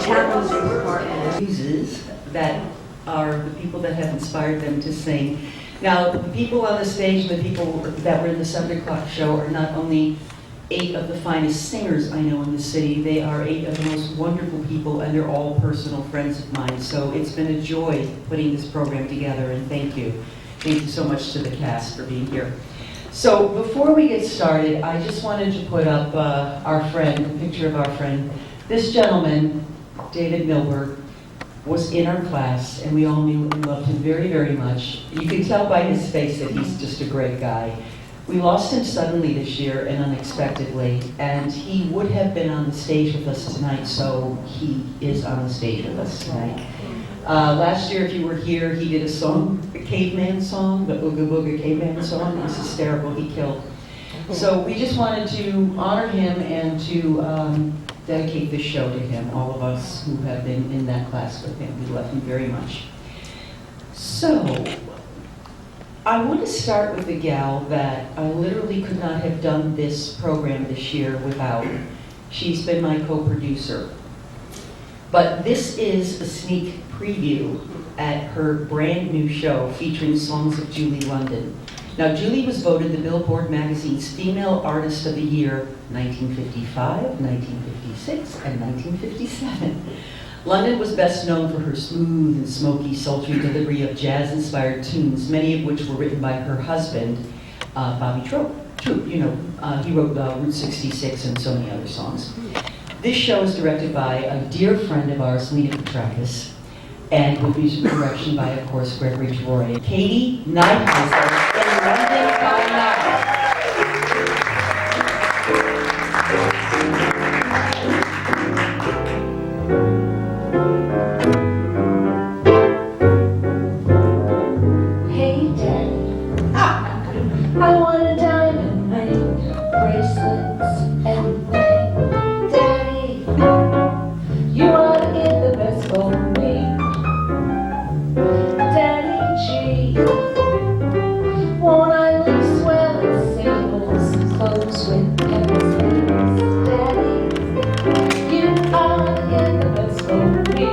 challenging part of Muses that are the people that have inspired them to sing. Now, the people on the stage and the people that were in the 7 o'clock show are not only 8 of the finest singers I know in the city, they are 8 of the most wonderful people, and they're all personal friends of mine. So it's been a joy putting this program together, and thank you. Thank you so much to the cast for being here. So before we get started, I just wanted to put up our friend, a picture of our friend. This gentleman, David Milberg, was in our class, and we all knew and loved him very, very much. You can tell by his face that he's just a great guy. We lost him suddenly this year and unexpectedly, and he would have been on the stage with us tonight, so he is on the stage with us tonight. Last year, if you were here, he did a song, the caveman song, the Ooga Booga caveman song. It was hysterical, he killed. So we just wanted to honor him and to dedicate this show to him, all of us who have been in that class with him. We love him very much. So, I want to start with a gal that I literally could not have done this program this year without. She's been my co-producer. But this is a sneak preview at her brand new show featuring songs of Julie London. Now, Julie was voted the Billboard magazine's Female Artist of the Year 1955, 1956, and 1957. London was best known for her smooth and smoky, sultry delivery of jazz-inspired tunes, many of which were written by her husband, Bobby Troup. You know, he wrote Route 66 and so many other songs. This show is directed by a dear friend of ours, Lena Petrakis, and with music direction by, of course, Gregory Toroian. Kati Neiheisel in London by Night. Hey, Daddy, I want a diamond ring, bracelets, everything. Daddy, you ought to get the best for me. Daddy G, won't I look swell in singles, clothes with canvas sleeves? Daddy, you ought to get the best for me.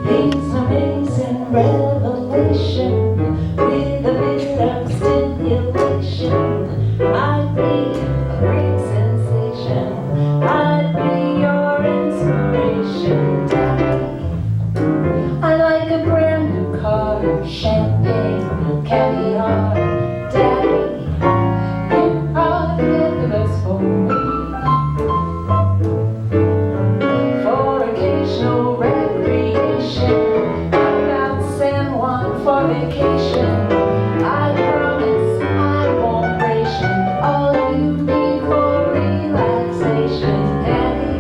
He's amazing revelation with a bit of stimulation. I'd be a great sensation. I'd be your inspiration, Daddy. I like a brand new car, champagne, caviar, Daddy. You ought to get the best for me. For occasional recreation, I'm out San Juan for vacation. I promise I won't ration all you need for relaxation, Daddy.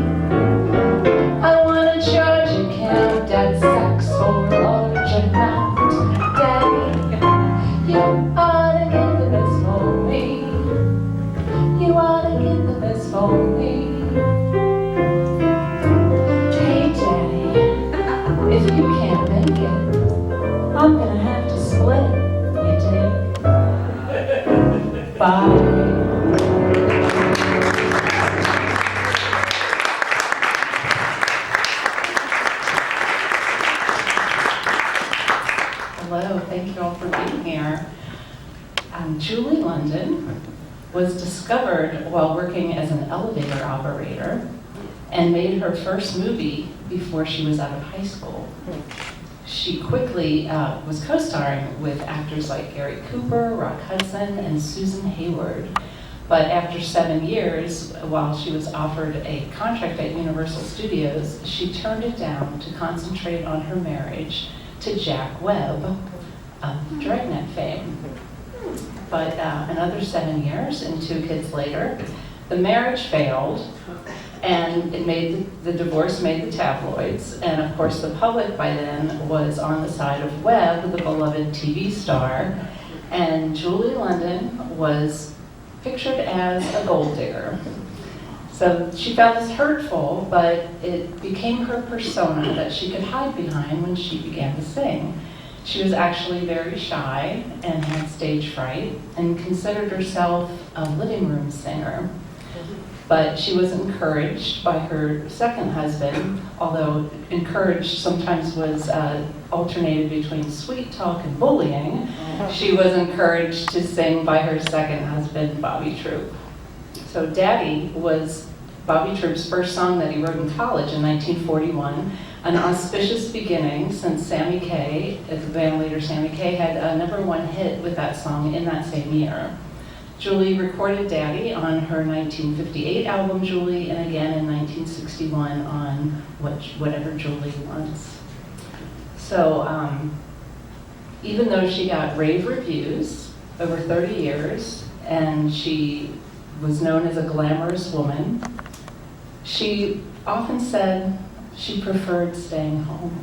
I want a charge account that sucks for a large amount, Daddy. You ought to get the best for me. You ought to get the best for me. Hey, Daddy, if you can't make it, I'm gonna have to split, you dig? Bye. Hello, thank you all for being here. Julie London was discovered while working as an elevator operator and made her first movie before she was out of high school. She quickly was co-starring with actors like Gary Cooper, Rock Hudson, and Susan Hayward. But after 7 years, while she was offered a contract at Universal Studios, she turned it down to concentrate on her marriage to Jack Webb of Dragnet fame. But another 7 years and 2 kids later, the marriage failed, and the divorce made the tabloids. And of course, the public by then was on the side of Webb, the beloved TV star. And Julie London was pictured as a gold digger. So she found this hurtful, but it became her persona that she could hide behind when she began to sing. She was actually very shy and had stage fright and considered herself a living room singer. But she was encouraged by her second husband, although encouraged sometimes was alternated between sweet talk and bullying. She was encouraged to sing by her second husband, Bobby Troup. So Daddy was Bobby Troup's first song that he wrote in college in 1941, an auspicious beginning since Sammy Kaye, the band leader Sammy Kaye, had a #1 hit with that song in that same year. Julie recorded Daddy on her 1958 album Julie, and again in 1961 on Whatever Julie Wants. So even though she got rave reviews over 30 years, and she was known as a glamorous woman, she often said she preferred staying home.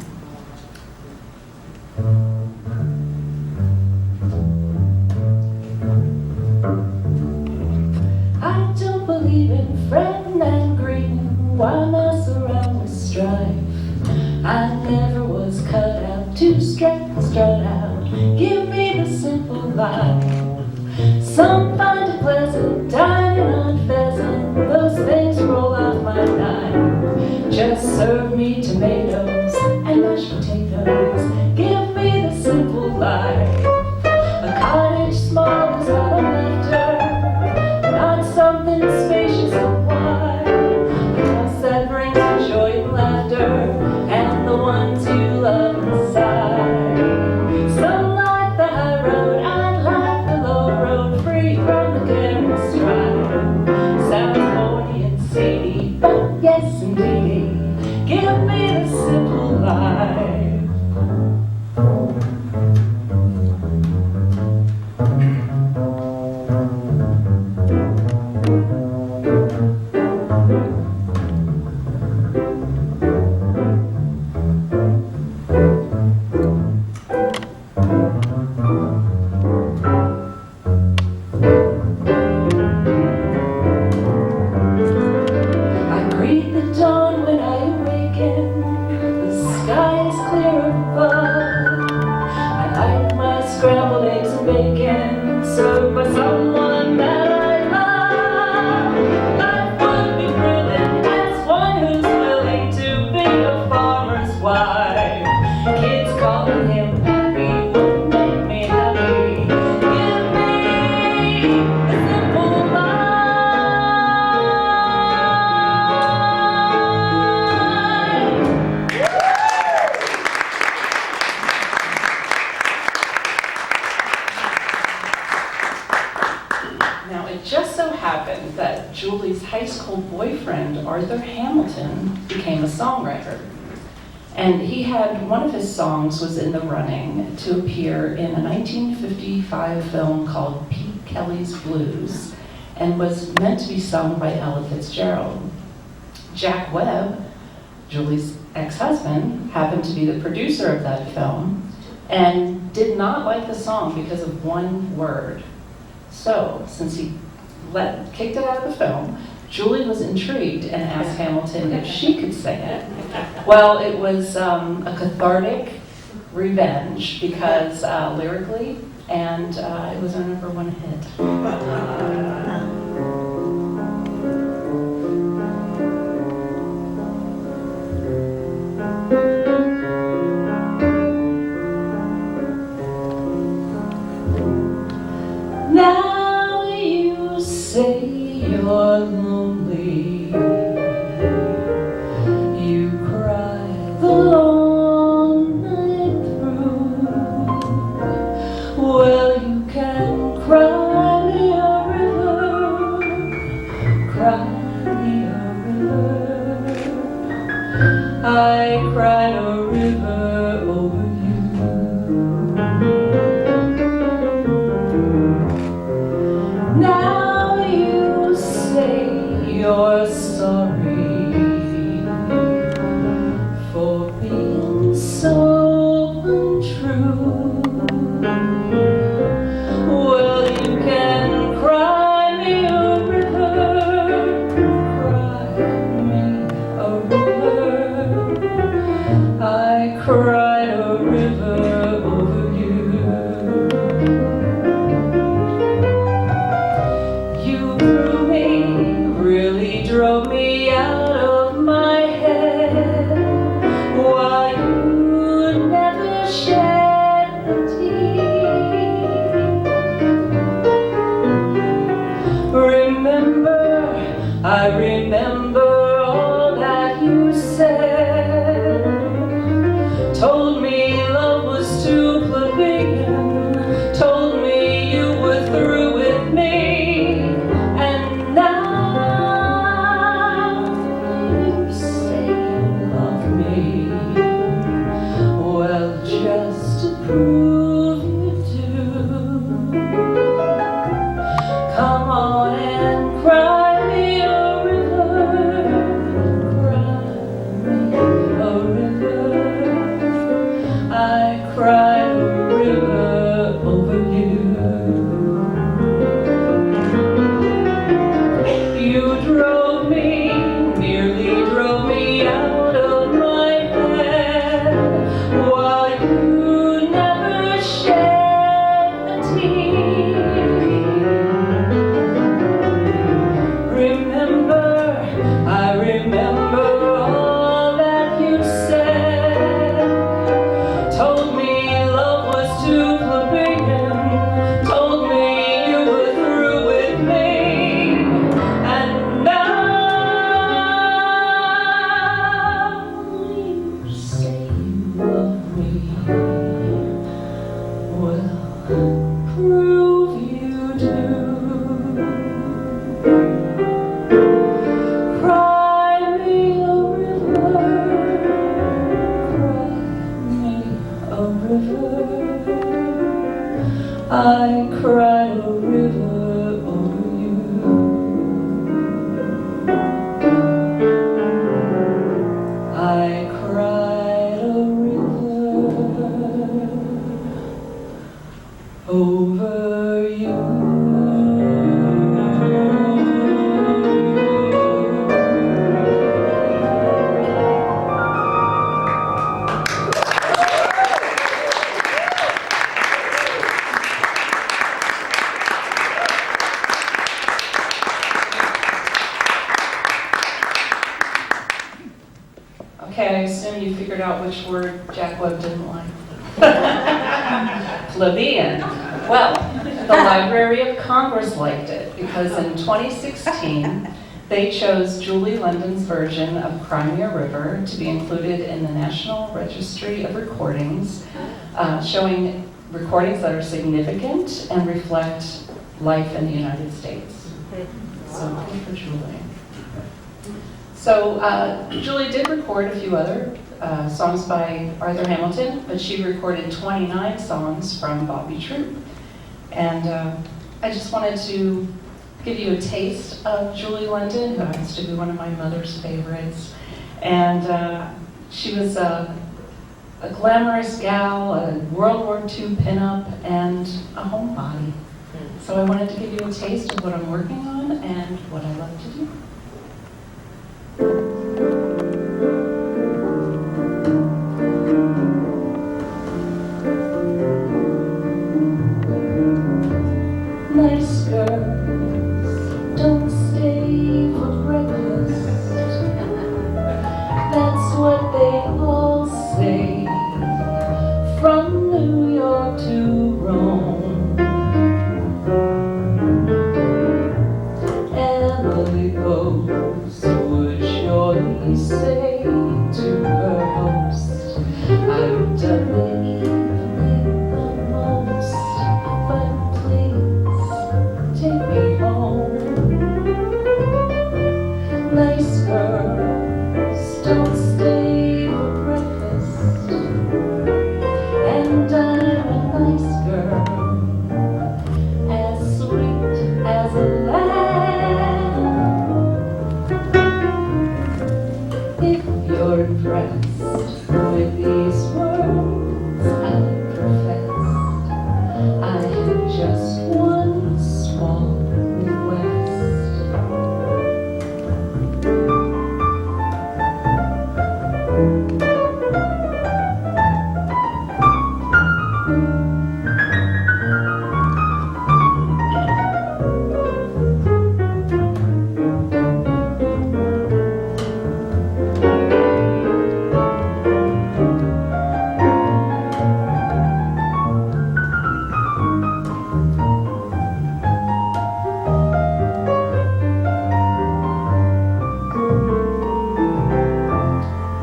I don't believe in fretting and grieving, why mess around with strife? I never was cut out to strut and strut out, give me the simple life. Some find it pleasant, dining on pheasant, those things roll off my knife. Just serve me tomatoes and mashed potatoes, give me the simple life. A cottage small is what I'm after, not something spacious and wide. A house that brings you joy and laughter, and the ones you love inside. Some like the high road, I like the low road, free from the glare and strife. Sounds corny and seedy, but yes indeedy, give me the simple life. And he had, one of his songs was in the running to appear in a 1955 film called Pete Kelly's Blues, and was meant to be sung by Ella Fitzgerald. Jack Webb, Julie's ex-husband, happened to be the producer of that film, and did not like the song because of one word. So, since he kicked it out of the film, Julie was intrigued and asked Hamilton if she could sing it. Well, it was a cathartic revenge because lyrically, and it was our #1 hit. Now you say you're lonely, you cry the long night through. Well, you can cry me a river, cry me a river. I cried a river over you. Now you say you're sorry for being so untrue. Well, you can cry me a river, cry me a river. I cried a river over you. You threw me Okay, I assume you figured out which word Jack Webb didn't like. Plebeian. Well, the Library of Congress liked it because in 2016, they chose Julie London's version of Crimea River to be included in the National Registry of Recordings, showing recordings that are significant and reflect life in the United States. So good for Julie. So Julie did record a few other songs by Arthur Hamilton, but she recorded 29 songs from Bobby Troup. And I just wanted to give you a taste of Julie London, who happens to be one of my mother's favorites. And she was a glamorous gal, a World War II pinup, and a homebody. So I wanted to give you a taste of what I'm working on and what I love to do. Nice girls don't stay for breakfast. That's what they all say. From New York to Rome, Emily Rose would surely say to her host, I've done the evening the most, but please take me home. Nice girls don't stay for breakfast, and I'm a nice girl, as sweet as a lamb. If you're impressed with these words I've professed, I have just one small request.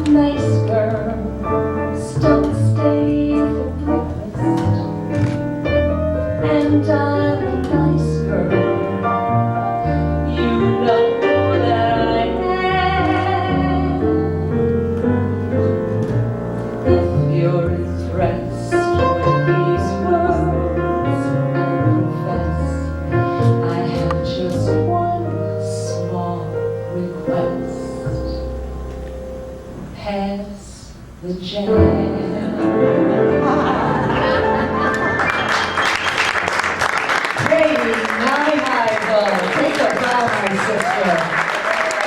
Nice girls don't stay for breakfast, and I'm a nice girl. You know that I am. If you're impressed with these words I profess, I have just one small request. Pass the jam. Kati Neiheisel, take a bow, my sister.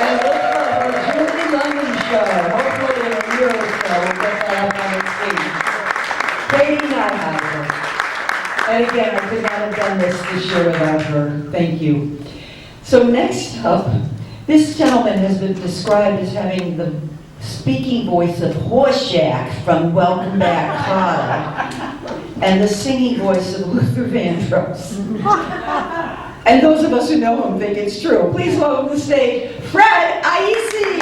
And look for her Julie London show. Hopefully in a year or so we'll get that up on the stage. Kati Neiheisel. And again, I could not have done this year without her. Thank you. So next up, this gentleman has been described as having the speaking voice of Horseshack from Welcome Back, Kotter, and the singing voice of Luther Vandross. And those of us who know him think it's true. Please welcome to the stage, Fred Aiese.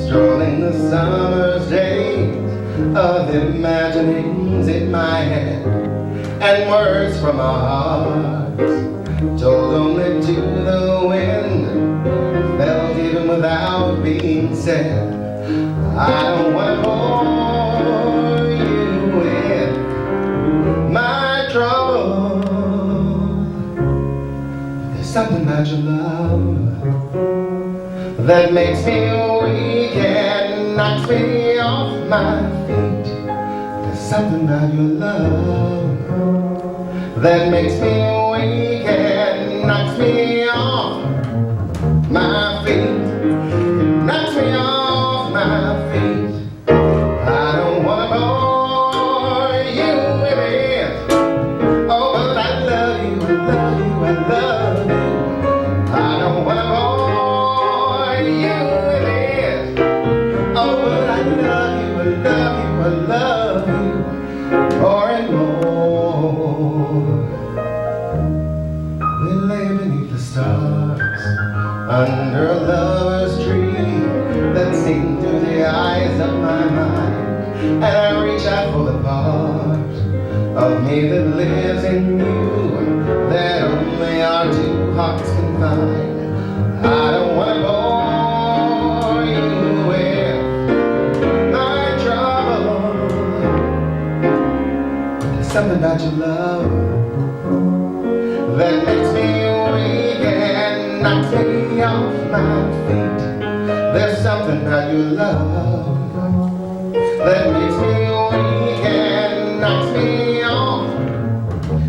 Strolling the summer's days of imaginings in my head, and words from our hearts told only to the wind, felt even without being said. I don't want to bore you with my trouble. There's something about your love that makes me weak and knocks me off my feet. There's something about your love that makes me weak and knocks me off my feet. It knocks me off my feet. I don't wanna bore you with it. Oh, but I love you, I love you, I love you. I don't wanna bore you with it. Oh, but I love you, I love you, I love you more and more. We lay beneath the stars under a lover's tree that seen through the eyes of my mind, and I reach out for the part of me that lives in you that only our two hearts can find. I don't want to bore you with my trouble, but there's something about your love that makes me weak and knocks me off my feet. There's something about your love that makes me weak and knocks me off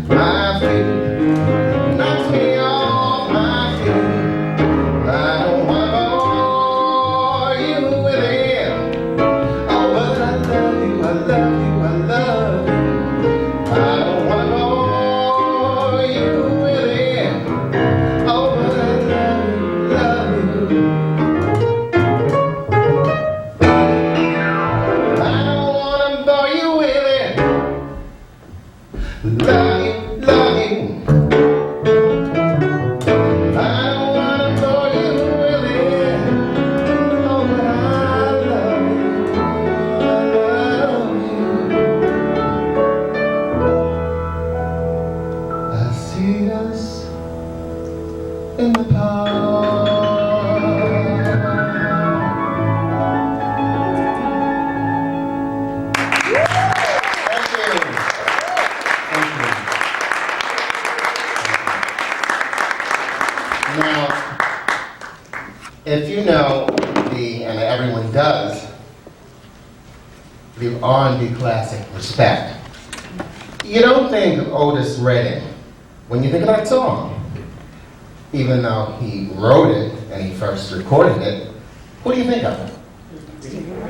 my feet. Knocks me off my feet. I don't want to bore you with it. Oh, but I love you, I love you, I love you. I don't want to bore you with it. Oh, but I love you, love you. I don't want to bore you with it. Love you, love you. I don't want to bore you with it. Oh, but I love you, I love you. I see us in the park. Thank you. Thank you. Now, if you know and everyone does, the R&B classic Respect, you don't think of Otis Redding when you think of that song. Even though he wrote it and he first recorded it, who do you think of?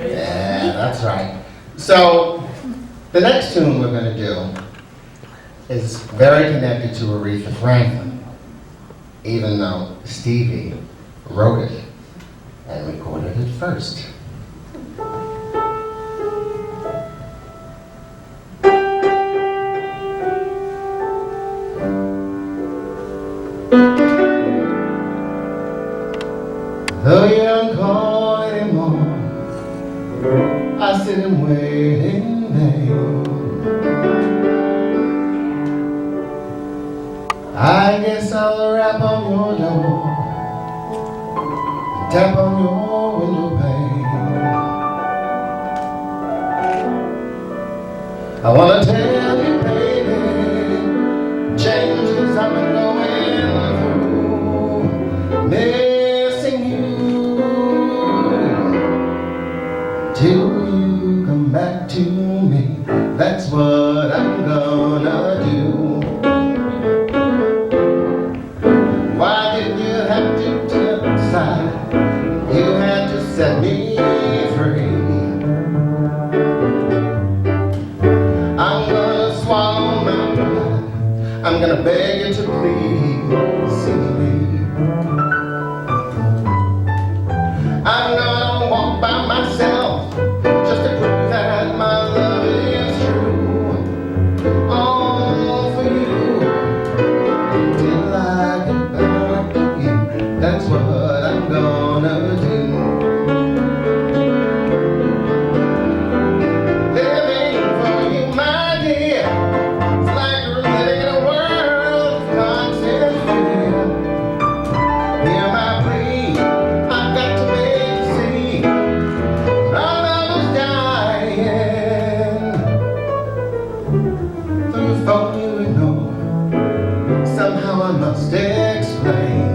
Yeah, that's right. So, the next tune we're going to do is very connected to Aretha Franklin, even though Stevie wrote it and recorded it first. Though you don't call anymore, I sit and wait in vain. I guess I'll rap on your door, tap on your window pane. I wanna tell you, baby, changes I've been going through, missing you till you come back to me. That's what I'm gonna do. Why did you have to decide? You had to set me free. I'm gonna swallow my pride. I'm gonna beg you to please see me. I'm gonna walk by myself just to prove that my love is true. All for you till I get back to you. That's what I'm gonna do. Living for you, my dear, it's like living in a world of constant fear. Hear my plea, I've got to make you see our love is dying. Through the phone you ignore, somehow I must explain.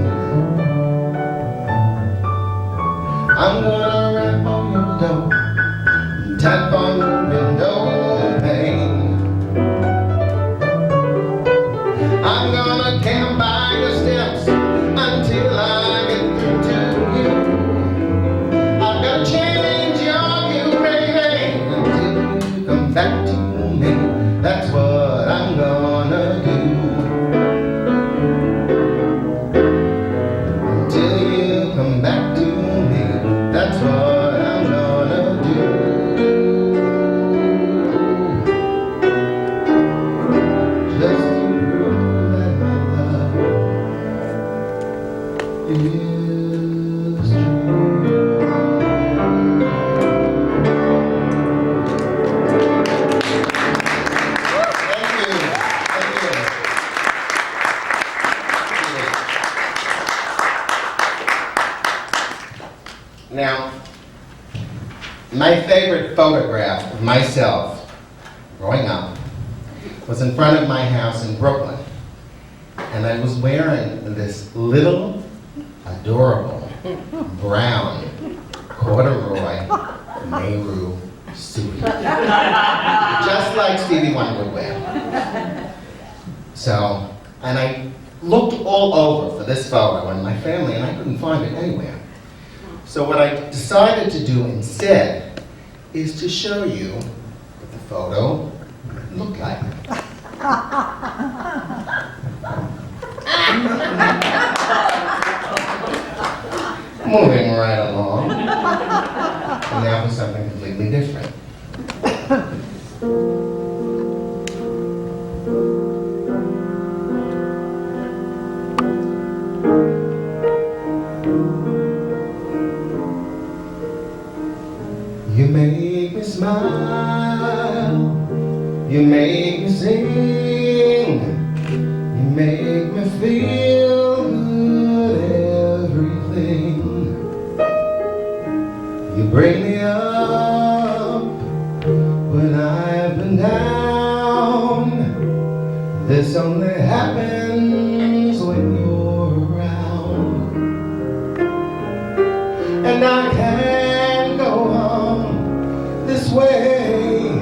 I'm gonna do. Until you come back to me, that's what I'm gonna do. Just to prove that my love is true. Thank you. Thank you. Now, my favorite photograph of myself growing up was in front of my house in Brooklyn. And I was wearing this little, adorable, brown, corduroy, Nehru suit. Just like Stevie Wonder would wear. So, and I looked all over for this photo in my family, and I couldn't find it anywhere. So what I decided to do instead is to show you what the photo looked like. Moving right along. And now for something completely different. You make me smile, you make me sing, you make me feel good, everything. You bring me up when I've been down. This only happens when you're around. And I can't go on this way,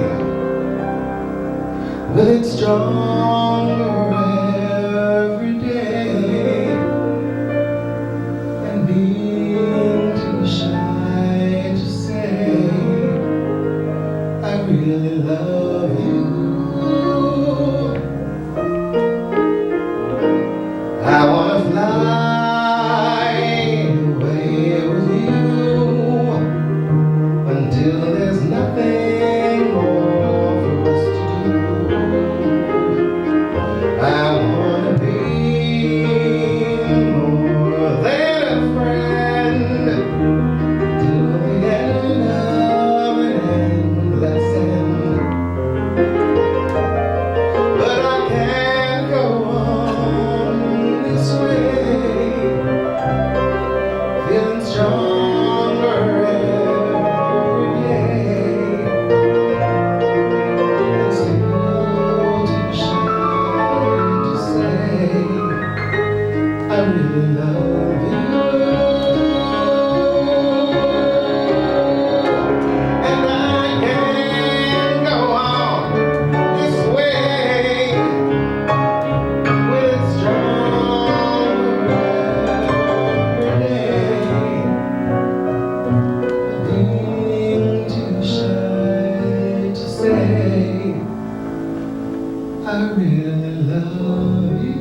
but it's stronger every day. And being too shy to say I really love you. I wanna fly away with you until there's nothing more for us to do. I wanna be more than a friend till the end of an endless end. But I can't go on this way, feeling stronger every day. It's still too shy to say I really love you. And I can't go on this way with stronger every day. Being too shy to say I really love you.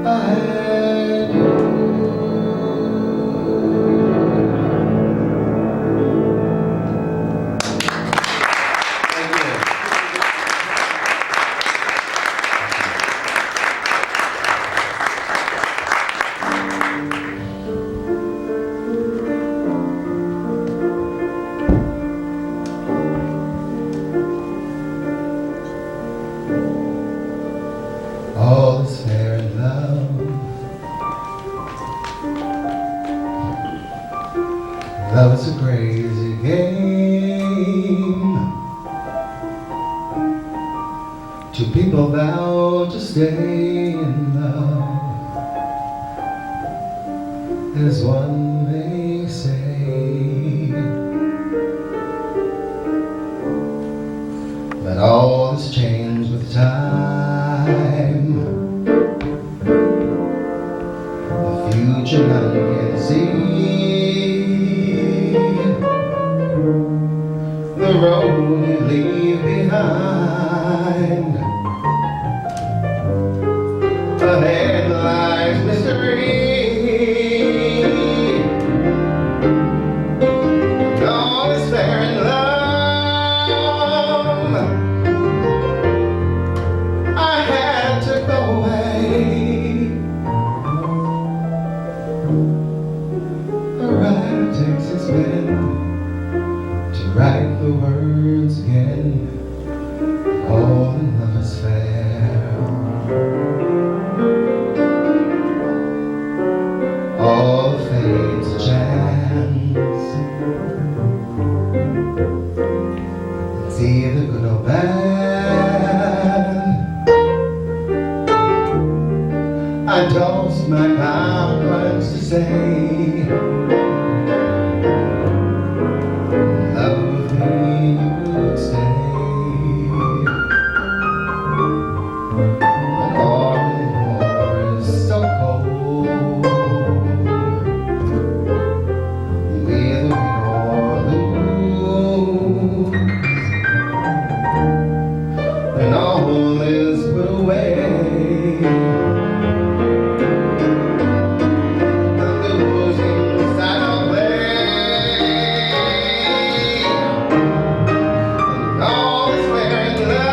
I do. Thank you. All is fair in love. Love is a crazy game. Two people vow to stay in love, as one may say. But all has changed with time. The future none can see. the road you leave behind. Ahead lies mystery. All is fair in love. I had to go away. A writer takes his pen to write the words again. All in love is fair. All fate's a chance. It's either good or bad. I tossed my conference to say, love with me you would stay. But all anymore is so cold. You either win or lose, and all is put away. The losing side of play, and all is fair in love.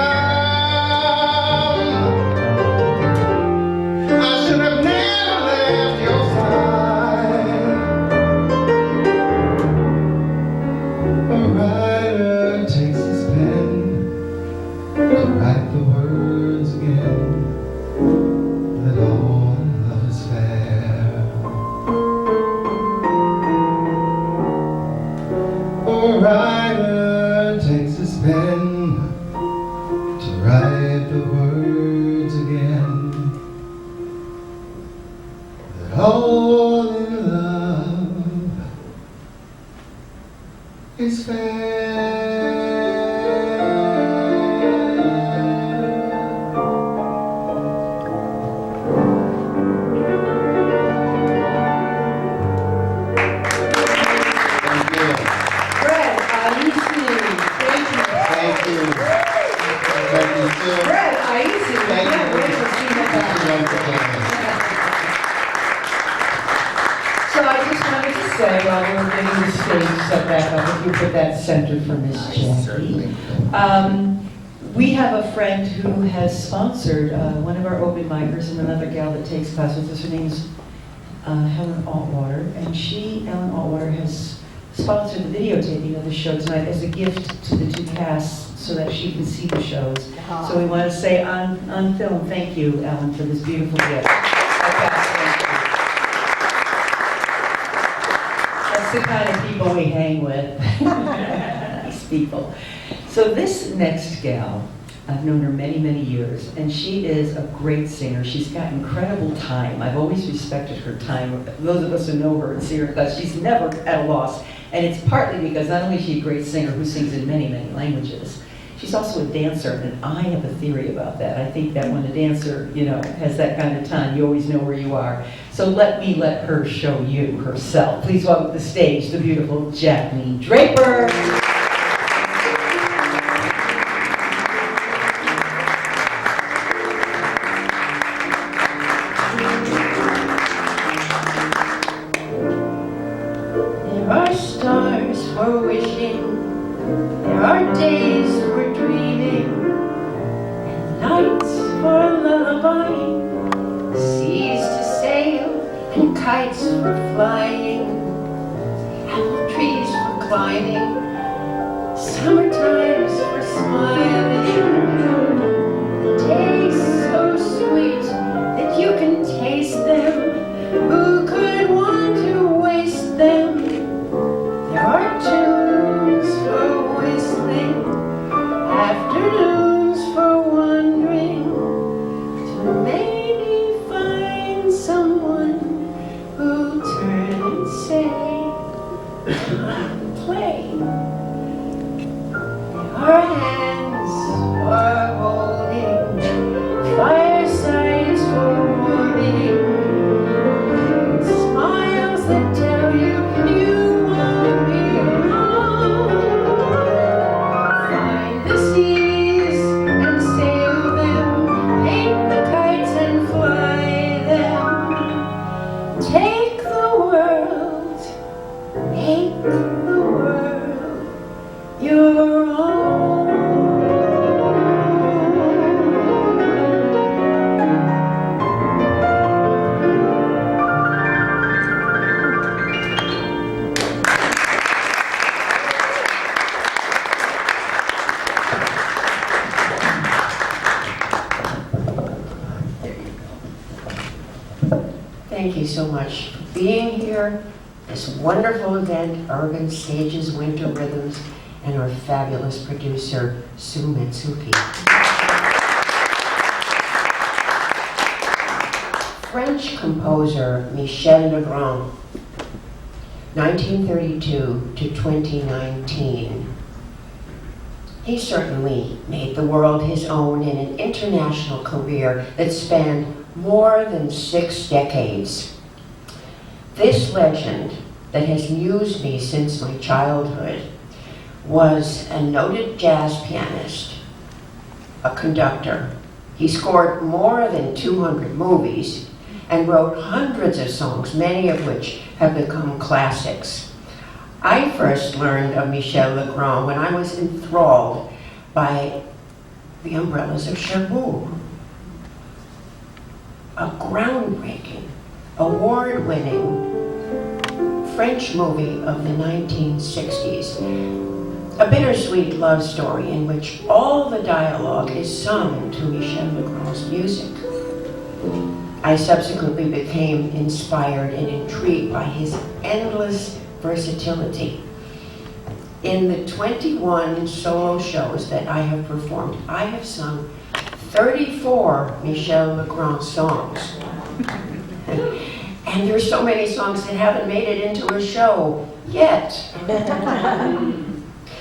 I should have never left your side. A writer takes his pen to write the words again, that all in love is fair. A writer takes his pen to write the words again, that all in love is fair. Thank you. Fred Aiese, thank you. Thank you. Thank you, too. Fred Aiese, we Thank can't you. wait to see him back. So I just wanted to say, while we're getting the stage set back up, if you put that center for Miss Jackie. Certainly. We have a friend who has sponsored one of our open micers and another gal that takes class with us. Her name is Helen Altwater, and Ellen Altwater, has sponsored the videotaping of the show tonight as a gift to the two casts so that she can see the shows. So we want to say on film, thank you, Ellen, for this beautiful gift. That's the kind of people we hang with. Nice people. So this next gal, I've known her many, many years, and she is a great singer. She's got incredible time. I've always respected her time. Those of us who know her and see her class, she's never at a loss. And it's partly because not only is she a great singer who sings in many, many languages, she's also a dancer, and I have a theory about that. I think that when a dancer, has that kind of time, you always know where you are. So let her show you herself. Please welcome to the stage the beautiful Jacqueline Draper. There are stars for wishing, there are days for dreaming, and nights for lullabying, seas to sail and kites for flying, apple trees for climbing, summer times for smiling, days so sweet that you can taste them. Who could want to waste them? There are tunes for whistling, afternoons for wandering, to maybe find someone who'll turn and say, "Come play." There are hands for holding, firesides for warming, smiles that tell you you won't be alone. thank you so much for being here. This wonderful event, Urban Stages Winter Rhythms, and our fabulous producer, Sue Metsuki. French composer Michele Legrand, 1932 to 2019. He certainly made the world his own in an international career that spanned more than 6 decades. This legend that has amused me since my childhood was a noted jazz pianist, a conductor. He scored more than 200 movies and wrote hundreds of songs, many of which have become classics. I first learned of Michele Legrand when I was enthralled by The Umbrellas of Cherbourg, a groundbreaking, award-winning French movie of the 1960s. A bittersweet love story in which all the dialogue is sung to Michele Legrand's music. I subsequently became inspired and intrigued by his endless versatility. In the 21 solo shows that I have performed, I have sung 34 Michele Legrand songs. And there's so many songs that haven't made it into a show yet.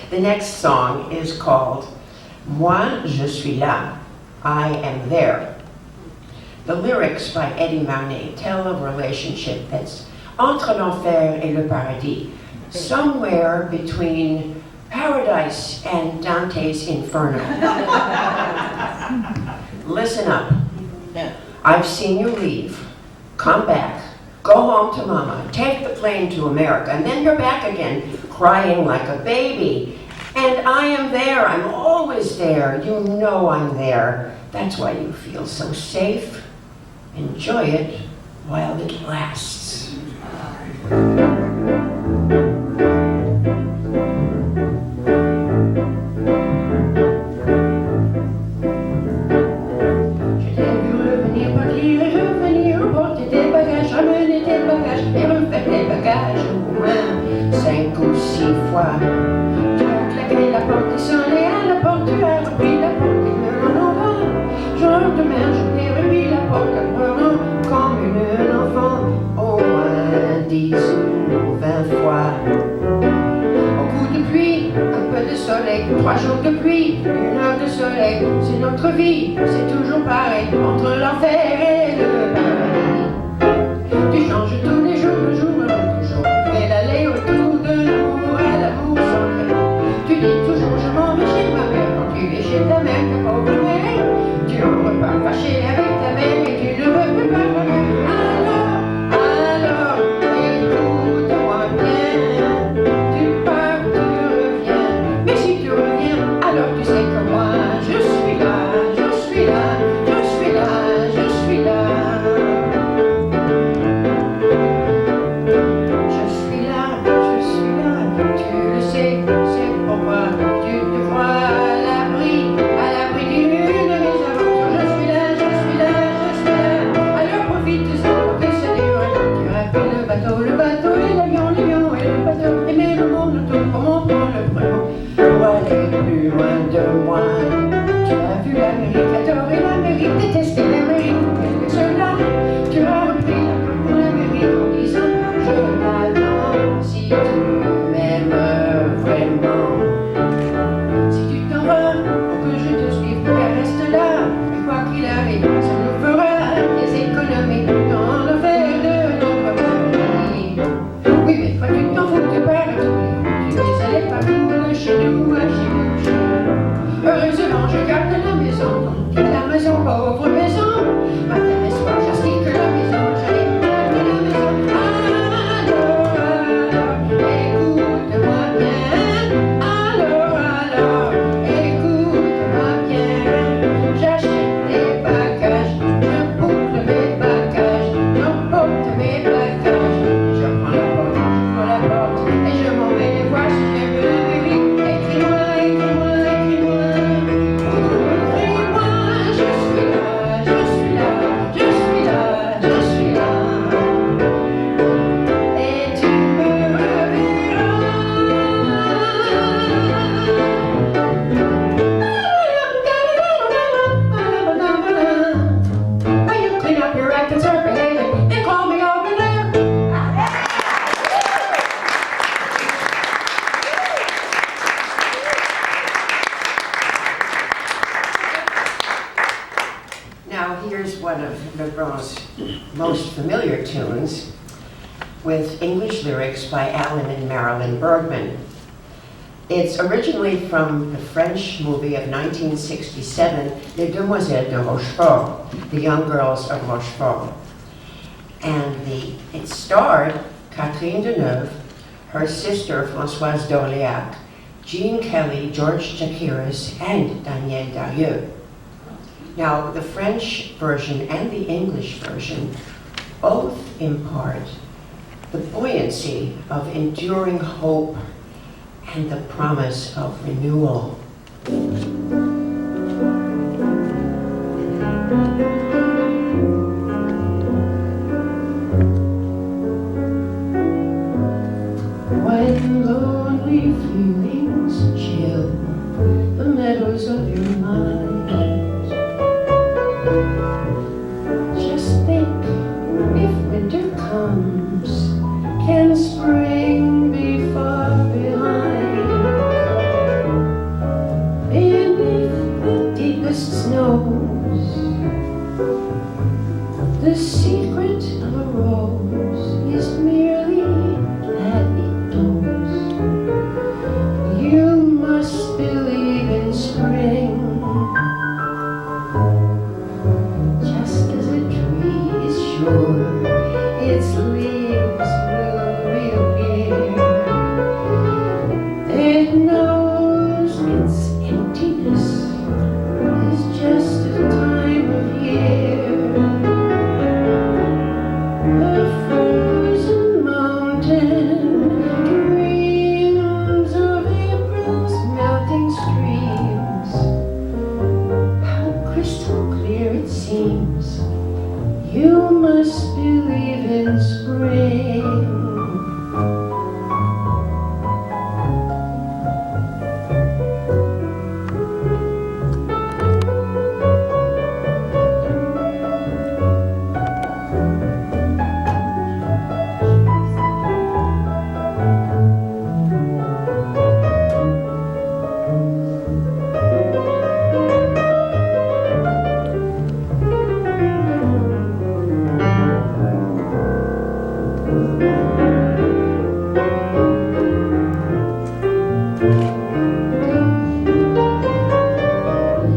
The next song is called Moi, je suis là, I am there. The lyrics by Eddie Marnay tell of a relationship that's entre l'enfer et le paradis, somewhere between paradise and Dante's Inferno. Listen up. I've seen you leave, come back, go home to mama, take the plane to America, and then you're back again, crying like a baby. And I am there, I'm always there, you know I'm there. That's why you feel so safe. Enjoy it while it lasts. Je t'ai vu revenir partir et revenir porter tes bagages, ramener tes bagages et refaire tes bagages au moins 5 ou 6 fois. Tu as claqué la porte et sonné à la porte, tu as repris la porte et me l'envoi. Genre demain, je t'ai repris la porte en pleurant comme un enfant, au moins 10 ou 20 fois. Au coup de pluie, un peu de soleil, 3 jours de pluie, 1 heure de soleil, c'est notre vie, c'est toujours pareil, entre l'enfer et le paradis. Tu changes tous les jours, le jour, toujours, fais l'aller-retour de l'amour à l'amour secret. Tu dis toujours, je m'en vais chez ma mère, quand tu es chez ta mère, ta pauvre mère, tu en repars fâché avec ta mère et tu ne veux plus pas revenir. Alors, écoute-moi bien, tu pars, tu reviens, mais si tu reviens, alors tu sais que moi, je suis là, je suis là, je suis là, je suis là. Je suis là, tu le sais, c'est pourquoi tu te vois à l'abri d'une de mes aventures. Je suis là, je suis là, je suis là. Alors profite-en, que c'est dur. Tu as pris le bateau et l'avion et le bateau. Et mais le monde autour, comment prendre le prenant pour aller plus loin de moi. Tu as vu l'Amérique adorer l'Amérique, détester l'Amérique, quelque cela. Tu as repris la peur pour l'Amérique en disant je l'attends si tu m'aimes vraiment. Si tu t'en vas pour que je te suive, reste là. Mais quoi qu'il arrive, ça nous fera des économies dans l'enfer de notre pays. Oui, mais toi tu t'en fous, tu pars à tous les coups. Tu es allé partout de chez nous à chez nous. Heureusement, je garde la maison, toute la maison, pauvre maison. Matin et soir, j'astique la maison, j'allais garder la maison. Alors, écoute-moi bien. Alors, écoute-moi bien. J'achète des bagages, je boucle mes bagages, j'emporte mes bagages. Je prends la porte, j'ouvre la porte et je m'en vais les voir si j'ai vu l'Amérique. Écris-moi, écris-moi, écris-moi. Écris-moi, je suis là, je one of Legrand's most familiar tunes with English lyrics by Alan and Marilyn Bergman. It's originally from the French movie of 1967, Les Demoiselles de Rochefort, The Young Girls of Rochefort. And it starred Catherine Deneuve, her sister Françoise d'Orléac, Gene Kelly, George Chakiris, and Daniel Darieux. Now, the French version and the English version both impart the buoyancy of enduring hope and the promise of renewal. When lonely feelings chill the meadows of your mind, just think, if winter comes, can spring be far behind? Beneath the deepest snows, the secret of a rose is merely that it knows you must believe in spring. Just as a tree is sure its leaves will reappear, it knows its emptiness is just a time of year. The frozen mountain dreams of April's melting streams. How crystal clear it seems. You must believe in spring.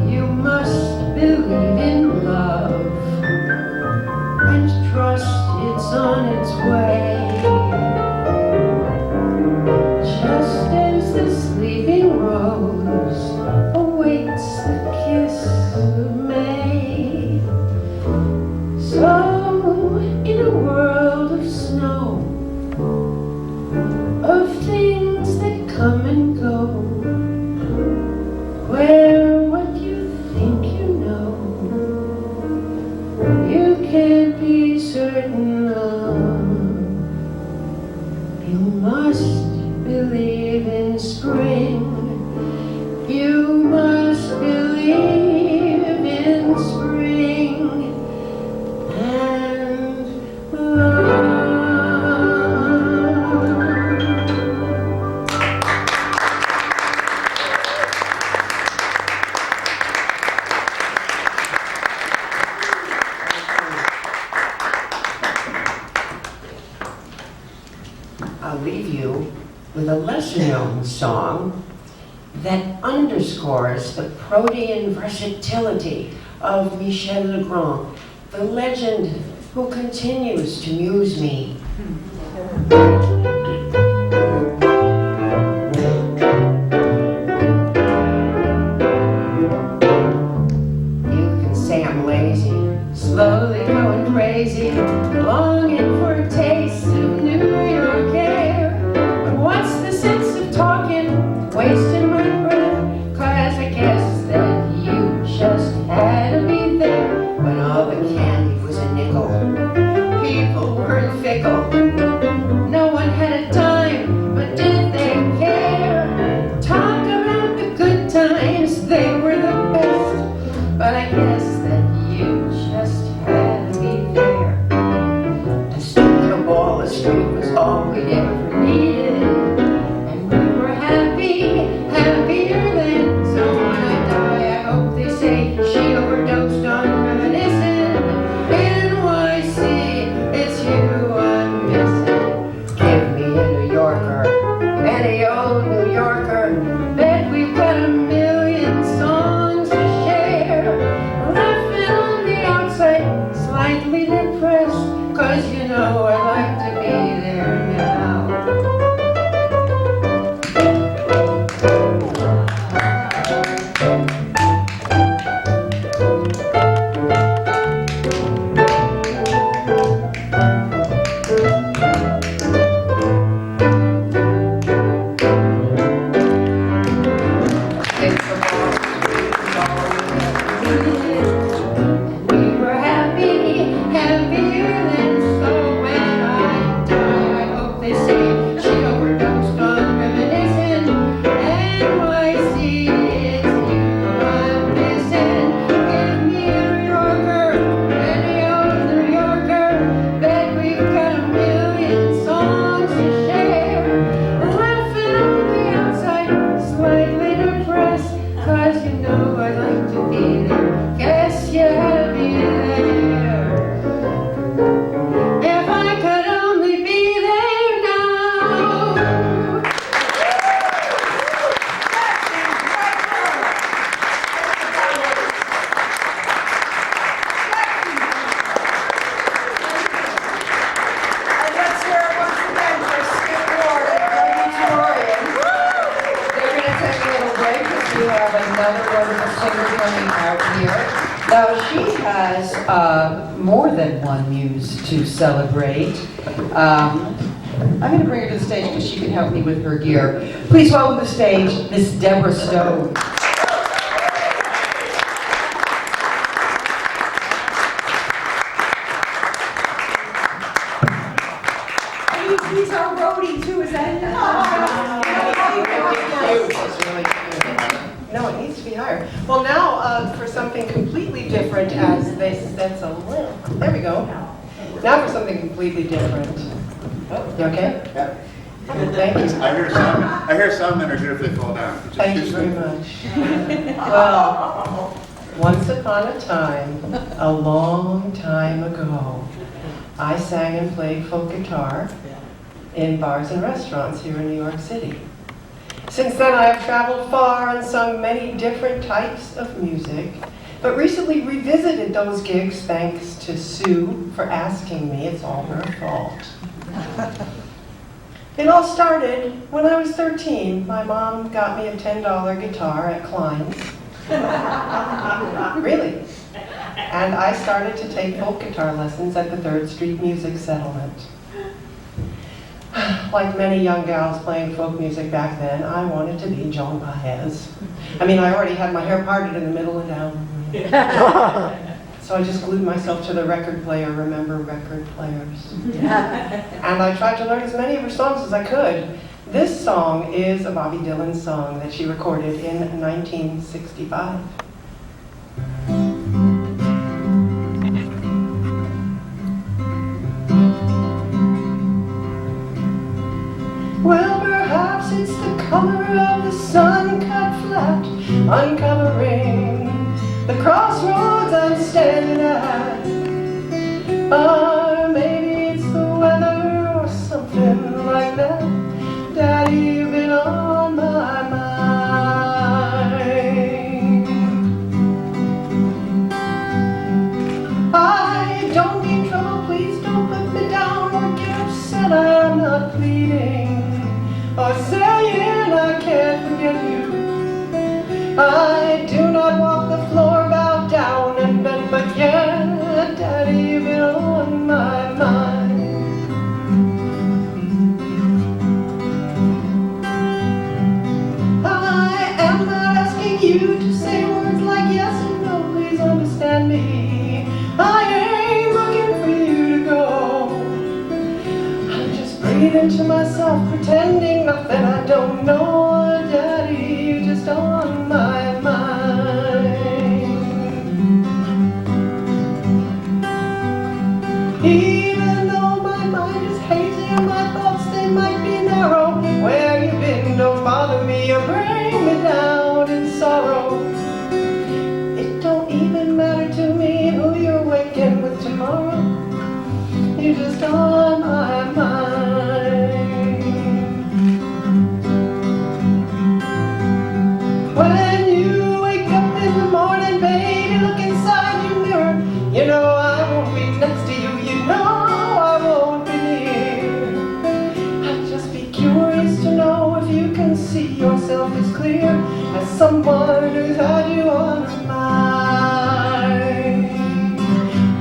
You must believe in love and trust it's on its way. Just as the sleeping rose awaits the kiss of May, so in a world of snow, of things that come and go, where what you think you know, you can't be certain of. You must believe in spring. You must believe in spring and love. I'll leave you with a lesser-known song that underscores the protean versatility of Michele Legrand, the legend who continues to muse me. You can say I'm lazy, slowly going crazy, longing for a taste of New York air. But what's the sense of talking, wasting my breath? 'Cause I guess that you just had to be there when all the candy was a nickel. People weren't fickle. No one had a dime, but did they care? Talk about the good times, they were the best. But I guess that you just had to be there. To stick your ball, a street was all we ever needed. And we were happy, happier then. So when I die, I hope they say she overdosed on reminiscing. have another wonderful singer coming out here. Now, she has more than one muse to celebrate. I'm going to bring her to the stage because she can help me with her gear. Please welcome to the stage Miss Deborah Stone. He's our roadie too, is that No, it needs to be higher. Well, now for something completely different, as that's a little. There we go. Now for something completely different. You okay? Yeah. Thank you. I hear some men are good if they fall down. Thank you very much. Well, once upon a time, a long time ago, I sang and played folk guitar in bars and restaurants here in New York City. Since then, I have traveled far and sung many different types of music, but recently revisited those gigs thanks to Sue for asking me. It's all her fault. It all started when I was 13. My mom got me a $10 guitar at Klein's. Really? And I started to take folk guitar lessons at the 3rd Street Music Settlement. Like many young gals playing folk music back then, I wanted to be Joan Baez. I mean, I already had my hair parted in the middle and down. So I just glued myself to the record player, remember record players. And I tried to learn as many of her songs as I could. This song is a Bobby Dylan song that she recorded in 1965. Well, perhaps it's the color of the sun cut flat, uncovering the crossroads I'm standing at. Or maybe it's the weather or something like that. Daddy, you've been on my mind. I don't mean trouble, please don't put me down or get upset. I'm not pleading or saying I can't forget you. I do not walk the floor bowed down and bend, but yeah, Daddy, you've been on my mind. I am not asking you to say words like yes and no, please understand me. I ain't looking for you to go. I'm just breathing to myself, pretending nothing I don't know. Daddy, you're just on my mind. Even though my mind is hazy and my thoughts, they might be narrow, where you been, don't bother me or bring me down in sorrow. It don't even matter to me who you're waking with tomorrow. You're just on my mind. When you wake up in the morning, baby, look inside your mirror. You know I won't be next to you, you know I won't be near. I'd just be curious to know if you can see yourself as clear as someone who's had you on her mind.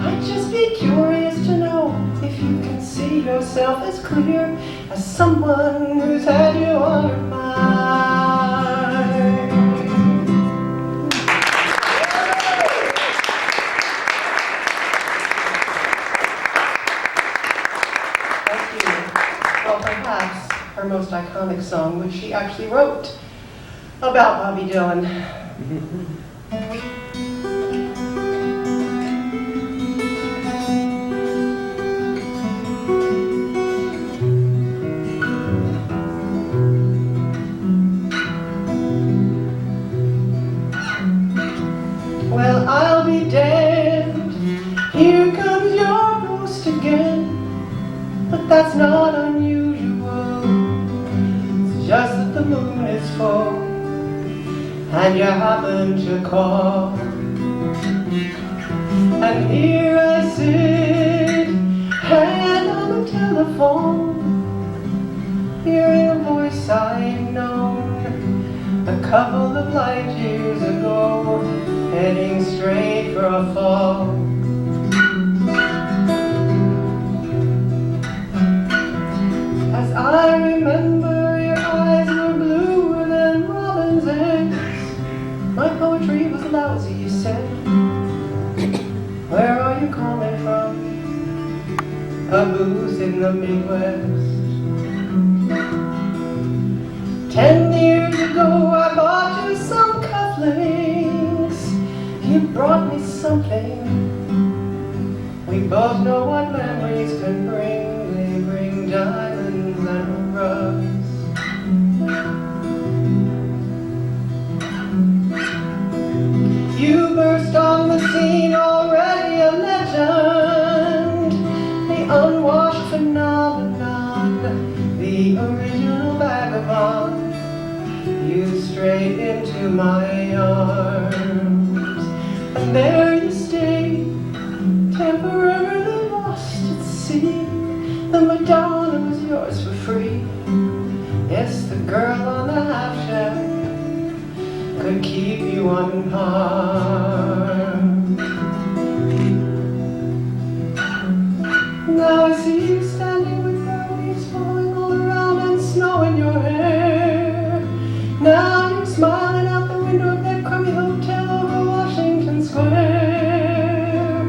I'd just be curious to know if you can see yourself as clear as someone who's had you on her mind. Well, perhaps her most iconic song, which she actually wrote about Bobby Dylan. Well, I'll be damned, here comes your ghost again. But that's not unusual. It's just that the moon is full and you happen to call. And here I sit, hand on the telephone, hearing a voice I've known a couple of light years ago, heading straight for a fall. As I remember, your eyes were bluer than robin's eggs. My poetry was lousy, you said. Where are you coming from? A booth in the Midwest. 10 years ago I bought you some cufflinks. You brought me something. We both know what memories can bring. They bring diamonds and rugs. You burst on the scene, already a legend. The unwashed phenomenon, the original vagabond. You straight into my arms, and there you stay, temporarily lost at sea. The Madonna was yours for free. Yes, the girl on the half shack could keep you unharmed. Now I see you standing with brownies falling all around and snow in your hair. Now you're smiling out the window of that crummy hotel over Washington Square.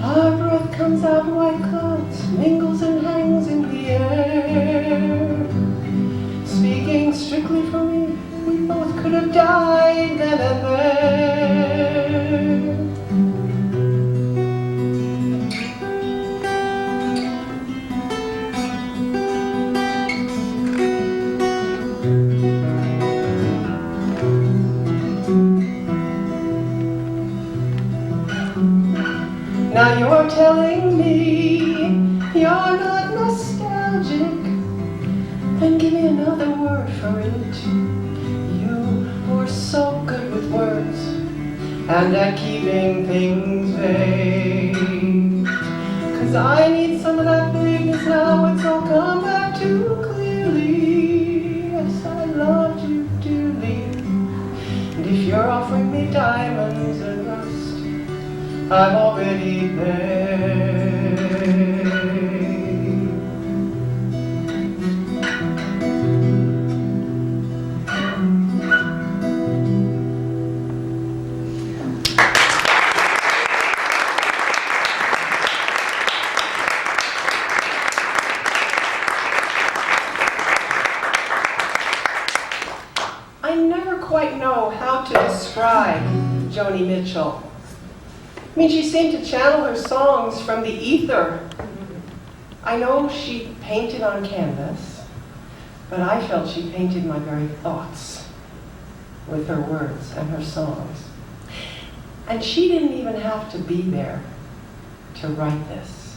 Our breath comes out in white clouds, mingles and hangs in the air. Speaking strictly for me, we both could have died then and there. Now you're telling me you're not nostalgic. Then give me another word for it. You were so good with words and at keeping things vague. 'Cause I need some of that vagueness now. It's all come back too clearly. Yes, I loved you dearly. And if you're offering me diamonds and rust, I've already paid. I never quite know how to describe Joni Mitchell. I mean, she seemed to channel her songs from the ether. I know she painted on canvas, but I felt she painted my very thoughts with her words and her songs. And she didn't even have to be there to write this.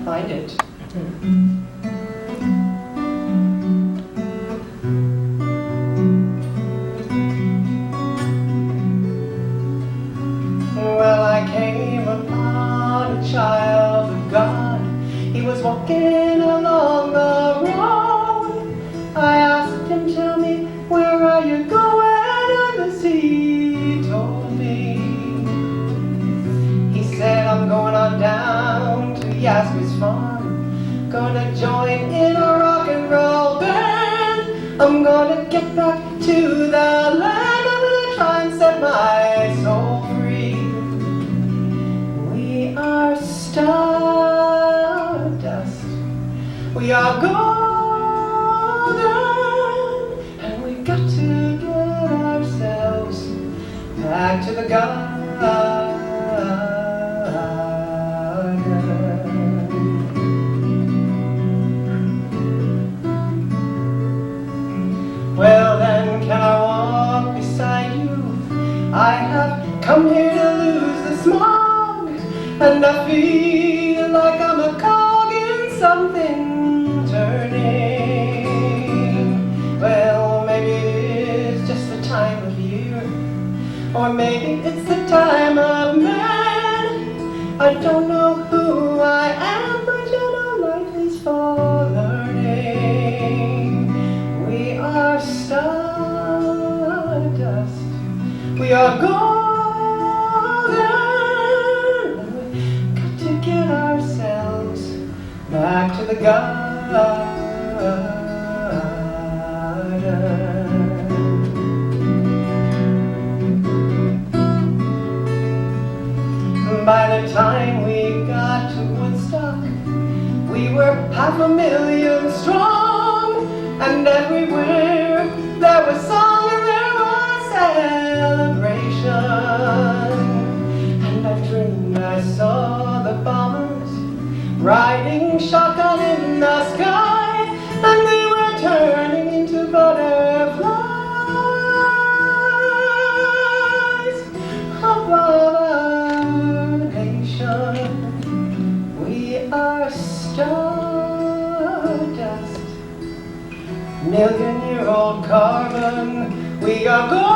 Find it. Well, I came upon a child of God. He was walking along the road. I asked him, tell me, where are you going? And the sea told me. He said, I'm going on down to Yasmin's farm. Gonna join in a rock and roll band. I'm gonna get back to the land. I'm gonna try and set my soul free. We are stardust. We are golden. And we got to get ourselves back to the garden. Well then, can I walk beside you? I have come here to lose the smog, and I feel like I'm a cog in something turning. Well, maybe it is just the time of year, or maybe it's the time of man. I don't know who I am, but you know life is far. By the time we got to Woodstock, we were 500,000 strong, and everywhere there was song and there was celebration. And I dreamed I saw the bombers riding shotgun in the sky, and they were turning into butterflies above our nation. We are stardust, million-year-old carbon. We are golden,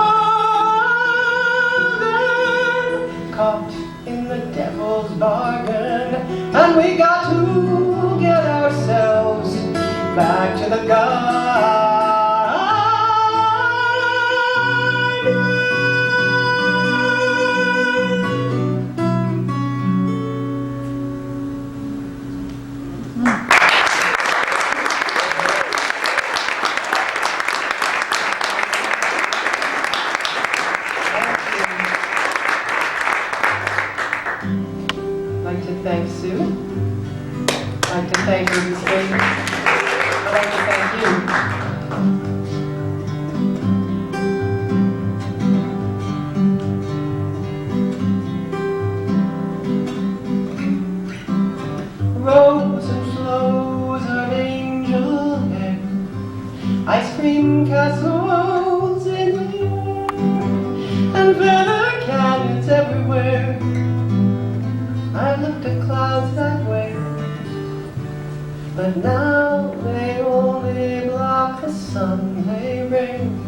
caught in the devil's bargain, and we got to get ourselves back to the garden. I'd like to thank Sue. I'd like to thank Ruby Spader. I'd like to thank you. Rows and flows of angel hair, ice cream castles in the air, and feather canyons everywhere. I've looked at clouds that way, but now they only block the sun. They rain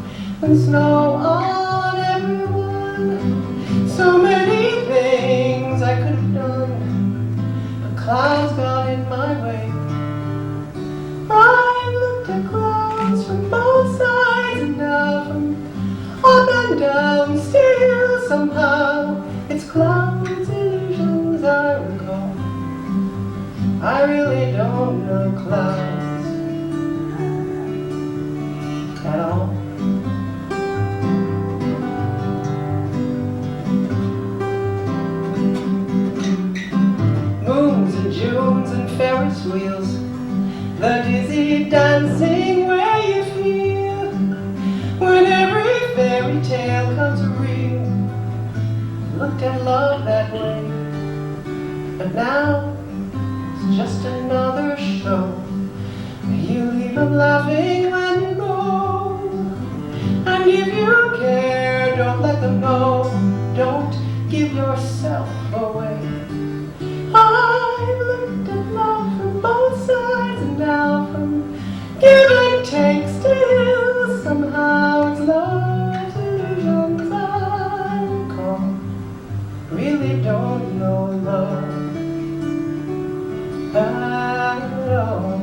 and snow on everyone. So many things I could have done, but clouds got in my way. I've looked at clouds from both sides and now from up and down. Still somehow it's clouds, illusions I recall. I really don't know clouds at all. Moons and Junes and Ferris wheels, the dizzy dancing way you feel when every fairy tale comes real. Looked at love that way, but now it's just another show. You leave them laughing when you go, and if you care, don't let them know. Don't give yourself away. I've looked at love from both sides, and now from give and take. Still somehow it's love's illusions I recall. Really don't know love at all.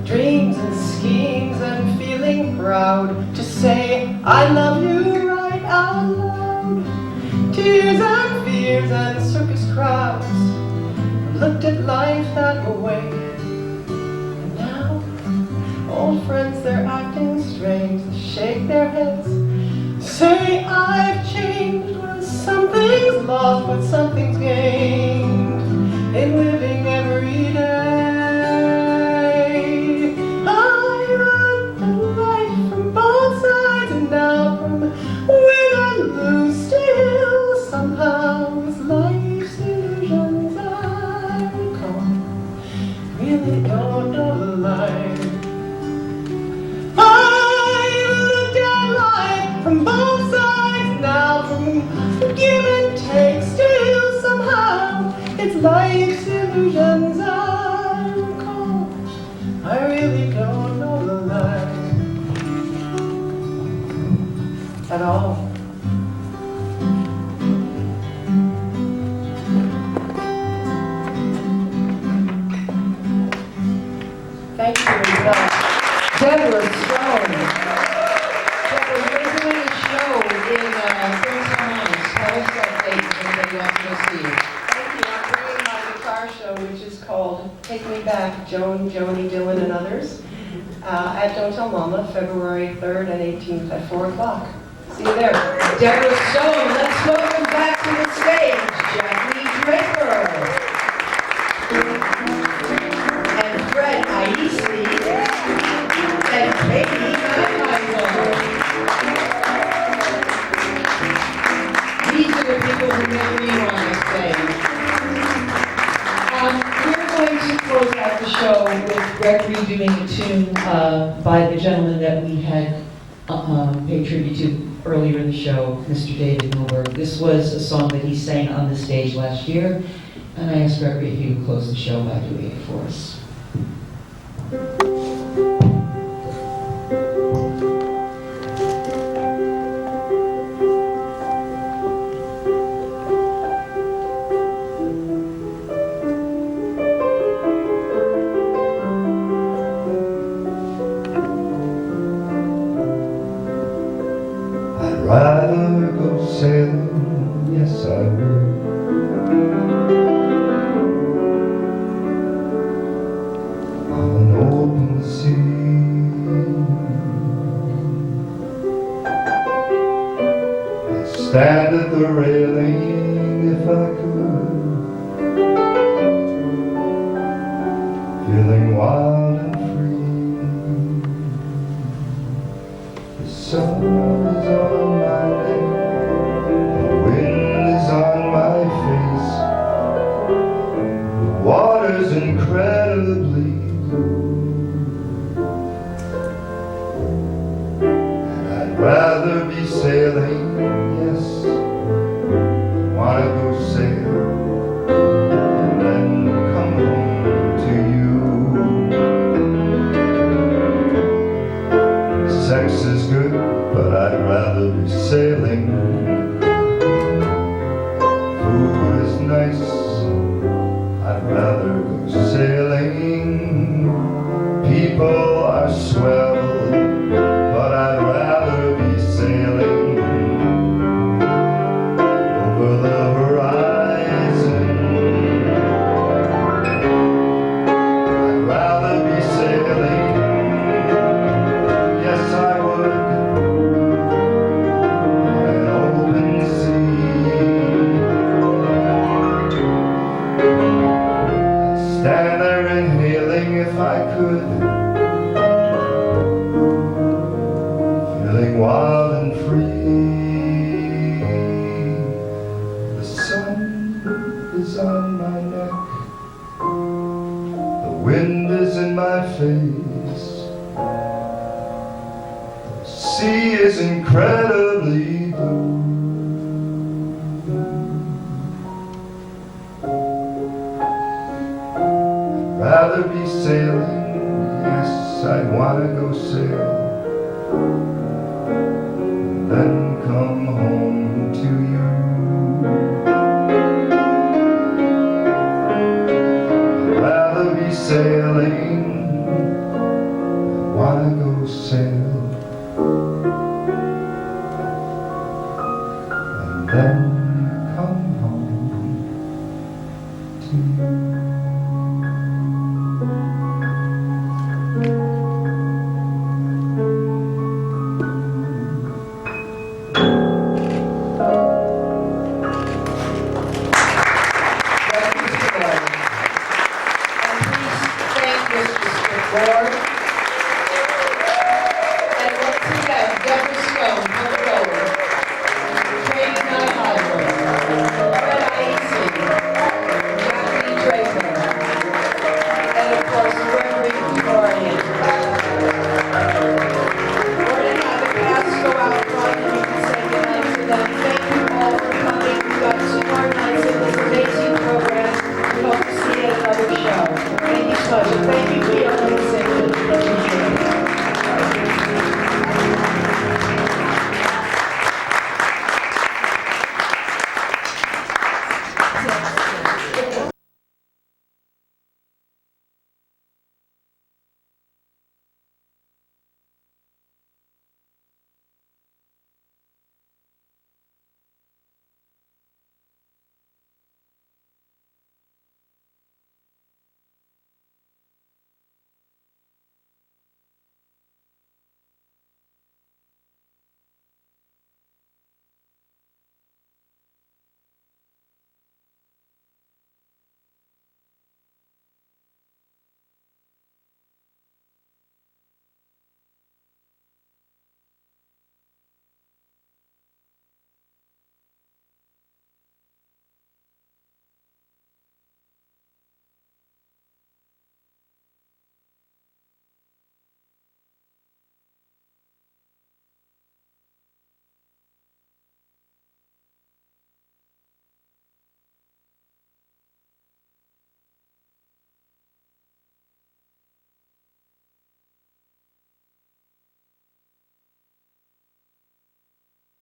Dreams and schemes and feeling proud to say I love you right out loud. Tears and fears and circus crowds looked at life that way. And now old friends, they're acting strange. They shake their heads, say I've changed. Well, something's lost, but something's gained in living every day. I looked at life from both sides, and now from win and lose. Still somehow it's life's illusions I recall. Really don't know the line. I looked at life from both sides, now from give and take. Still somehow it's life's illusions I recall. I really don't know the line at all. Thank you, Michele. Deborah Stone. Deborah, you're doing a show in St. Thomas. Tell us that date. Take Me Back, Joan, Joni, Dylan, and others, at Don't Tell Mama, February 3rd and 18th at 4 o'clock. See you there. Deborah Stone, let's welcome back to the stage, Jacqueline Draper. And Fred Aiese. And Kati Neiheisel. These are the people who make me want to stage. We're going to close out the show with Gregory doing a tune by the gentleman that we had paid tribute to earlier in the show, Mr. David Milberg. This was a song that he sang on the stage last year, and I asked Gregory if he would close the show by doing it for us. Rather go sailing, yes I would. On an open sea, I'd stand at the railing if I could, feeling wild and free. The sun is on my neck, the wind is on my face, the water's incredibly blue, and I'd rather be sailing, yes, wanna go sail, and then come home to you. Sex is good, but I'd rather be sailing. Food is nice, I'd rather go sailing. People are swell, but I'd rather be sailing over the horizon. I'd rather be sailing, yes I would, on an open sea. I'd stand there inhaling if I could, feeling wild and free. The sun is on my neck, the wind is in my face, the sea is incredibly blue. I'd rather be sailing, yes, I'd wanna go sail, and then